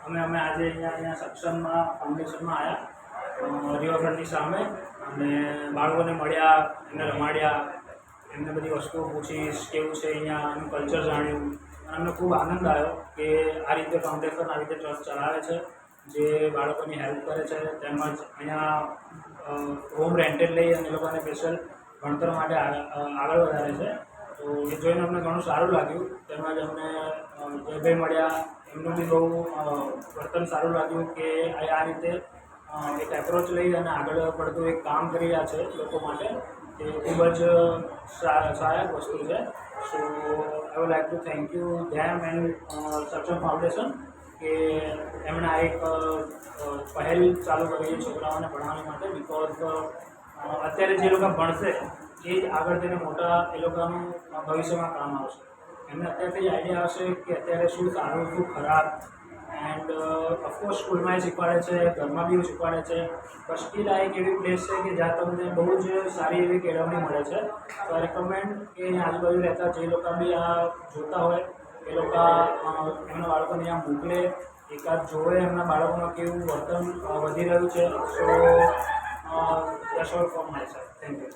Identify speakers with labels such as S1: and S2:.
S1: અમે આજે અહીંયા સક્ષમમાં ફાઉન્ડેશનમાં આવ્યા રિવરફ્રન્ટની સામે અને બાળકોને મળ્યા, એમને રમાડ્યા, એમને બધી વસ્તુઓ પૂછી કેવું છે અહીંયા એનું કલ્ચર જાણ્યું. અમને ખૂબ આનંદ આવ્યો કે આ રીતે ફાઉન્ડેશન આ રીતે ટ્રસ્ટ ચલાવે છે, જે બાળકોની હેલ્પ કરે છે, તેમજ અહીંયા હોમ રેન્ટેડ લઈ અને એ લોકોને સ્પેશિયલ ભણતર માટે આગળ વધારે છે. તો એ જોઈને અમને ઘણું સારું લાગ્યું. તેમજ અમને જયભાઈ મળ્યા, એમનું બી બહુ વર્તન સારું લાગ્યું કે આ રીતે એક એપ્રોચ લઈ અને આગળ પડતું એક કામ કરી રહ્યા છે લોકો માટે, એ ખૂબ જ સહાયક વસ્તુ છે. So I would like to thank you them and Saksham foundation કે એમણે આ એક પહેલ ચાલુ કરી છે છોકરાઓને ભણાવવા માટે. બિકોઝ અત્યારે જે લોકો ભણશે એ જ આગળ જઈને મોટા એ લોકોનું ભવિષ્યમાં કામ આવશે. એમને અત્યારથી આઈડિયા આવશે કે અત્યારે શું સારું શું ખરાબ. એન્ડ ઓફકોર્સ સ્કૂલમાં એ શીખવાડે છે, ઘરમાં બી શીખવાડે છે, પણ સ્ટીલ આ એક એવી પ્લેસ છે કે જ્યાં તમને બહુ જ સારી એવી કેળવણી મળે છે. તો આઈ રેકમેન્ડ કે અહીંયા આજુબાજુ રહેતા જે લોકો બી આ જોતા હોય એ લોકો એમના બાળકોને અહીંયા મોકલે, એકાદ જોવે એમના બાળકોમાં કેવું વર્તન વધી રહ્યું છે. સો that's all from my side. Thank you.